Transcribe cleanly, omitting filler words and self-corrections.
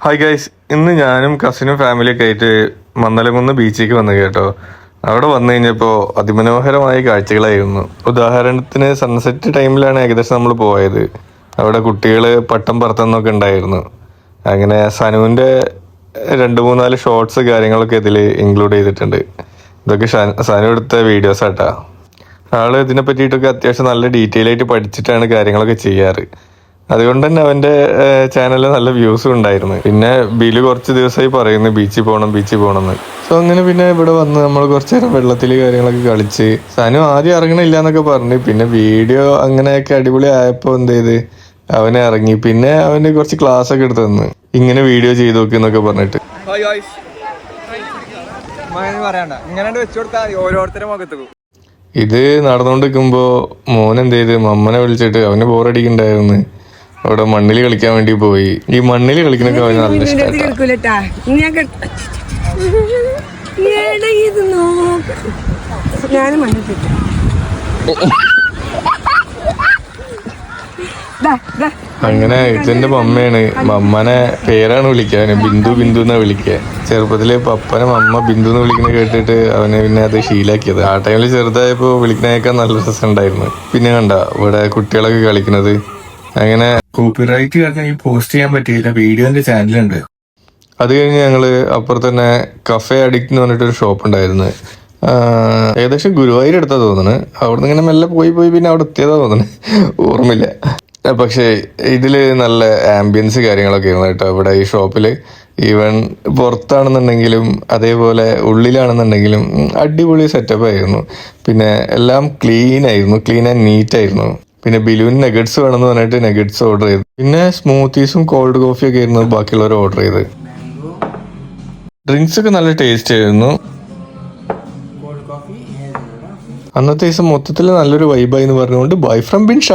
Hi guys, ഇന്ന് ഞാനും കസിനും ഫാമിലിയൊക്കെ ആയിട്ട് മന്നലംകുന്ന് ബീച്ചിലേക്ക് വന്നു കേട്ടോ. അവിടെ വന്നു കഴിഞ്ഞപ്പോൾ അതിമനോഹരമായ കാഴ്ചകളായിരുന്നു. ഉദാഹരണത്തിന് സൺസെറ്റ് ടൈമിലാണ് ഏകദേശം നമ്മൾ പോയത്. അവിടെ കുട്ടികൾ പട്ടം പറത്തുന്നൊക്കെ ഉണ്ടായിരുന്നു. അങ്ങനെ സനുവിൻ്റെ 2-3-4 ഷോർട്സ് കാര്യങ്ങളൊക്കെ ഇതിൽ ഇൻക്ലൂഡ് ചെയ്തിട്ടുണ്ട്. ഇതൊക്കെ സനു എടുത്ത വീഡിയോസ് ആട്ടാ. ആൾ ഇതിനെ പറ്റിയിട്ടൊക്കെ അത്യാവശ്യം നല്ല ഡീറ്റെയിൽ ആയിട്ട് പഠിച്ചിട്ടാണ് കാര്യങ്ങളൊക്കെ ചെയ്യാറ്. അതുകൊണ്ട് തന്നെ അവൻ്റെ ചാനലിൽ നല്ല വ്യൂസും ഉണ്ടായിരുന്നു. പിന്നെ ബിലു കുറച്ച് ദിവസമായി പറയുന്നു ബീച്ചിൽ പോകണം എന്ന്. സോ അങ്ങനെ പിന്നെ ഇവിടെ വന്ന് നമ്മൾ കുറച്ച് നേരം വെള്ളത്തിൽ കാര്യങ്ങളൊക്കെ കളിച്ച്. സനു ആദ്യം ഇറങ്ങണില്ല എന്നൊക്കെ പറഞ്ഞു. പിന്നെ വീഡിയോ അങ്ങനെയൊക്കെ അടിപൊളി ആയപ്പോൾ എന്ത് ചെയ്ത് അവനെ ഇറങ്ങി. പിന്നെ അവന് കുറച്ച് ക്ലാസ് ഒക്കെ എടുത്ത് തന്നു, ഇങ്ങനെ വീഡിയോ ചെയ്ത് നോക്കി എന്നൊക്കെ പറഞ്ഞിട്ട്. ഇത് നടന്നുകൊണ്ടിരിക്കുമ്പോൾ മോൻ എന്ത് ചെയ്ത് മമ്മനെ വിളിച്ചിട്ട് അവന് ബോറടിക്കുന്നുണ്ടായിരുന്നു. അവിടെ മണ്ണിൽ കളിക്കാൻ വേണ്ടി പോയി. ഈ മണ്ണിൽ കളിക്കുന്നൊക്കെ അവന് നല്ല ഇഷ്ടമാണ്. അങ്ങനെ ഇതെന്റെ മമ്മയാണ്. മമ്മനെ പേരാണ് വിളിക്കുക, ബിന്ദു എന്നാ വിളിക്കുക. ചെറുപ്പത്തില് പപ്പനെ മമ്മ ബിന്ദു എന്ന് വിളിക്കുന്നത് കേട്ടിട്ട് അവന് പിന്നെ അത് ശീലാക്കിയത്. ആ ടൈമിൽ ചെറുതായപ്പോ വിളിക്കുന്നതൊക്കെ നല്ല രസം ഉണ്ടായിരുന്നു. പിന്നെ കണ്ട ഇവിടെ കുട്ടികളൊക്കെ കളിക്കുന്നത്. അങ്ങനെ കോപ്പിറൈറ്റ് കാരണം ഈ പോസ്റ്റ് ചെയ്യാൻ പറ്റിയില്ല. വീഡിയോ എന്റെ ചാനലുണ്ട്. അത് കഴിഞ്ഞ് ഞങ്ങള് അപ്പുറത്ത് തന്നെ കഫേ അഡിക്റ്റ് എന്ന് പറഞ്ഞിട്ടൊരു ഷോപ്പ് ഉണ്ടായിരുന്നു. ഏകദേശം ഗുരുവായൂർ എടുത്താ തോന്നുന്നു. അവിടുന്ന് ഇങ്ങനെ മെല്ലെ പോയി പിന്നെ അവിടെ എത്തിയതാ തോന്നുന്നു, ഓർമ്മയില്ല. പക്ഷേ ഇതിൽ നല്ല ആംബിയൻസ് കാര്യങ്ങളൊക്കെ ആയിരുന്നു കേട്ടോ ഇവിടെ ഈ ഷോപ്പിൽ. ഈവൻ പുറത്താണെന്നുണ്ടെങ്കിലും അതേപോലെ ഉള്ളിലാണെന്നുണ്ടെങ്കിലും അടിപൊളി സെറ്റപ്പ് ആയിരുന്നു. പിന്നെ എല്ലാം ക്ലീൻ ആൻഡ് നീറ്റ് ആയിരുന്നു. പിന്നെ ബിലുവിന് നെഗറ്റ്സ് വേണമെന്ന് പറഞ്ഞിട്ട് നെഗറ്റ്സ് ഓർഡർ ചെയ്തു. പിന്നെ സ്മൂത്തീസും കോൾഡ് കോഫിയൊക്കെ ആയിരുന്നു ബാക്കിയുള്ളവർ ഓർഡർ ചെയ്ത്. ഡ്രിങ്ക്സ് ഒക്കെ നല്ല ടേസ്റ്റ് ആയിരുന്നു. അന്നത്തെ ദിവസം മൊത്തത്തിൽ നല്ലൊരു വൈബായി എന്ന് പറഞ്ഞുകൊണ്ട് ബൈ ഫ്രം ബിൻ ഷാ.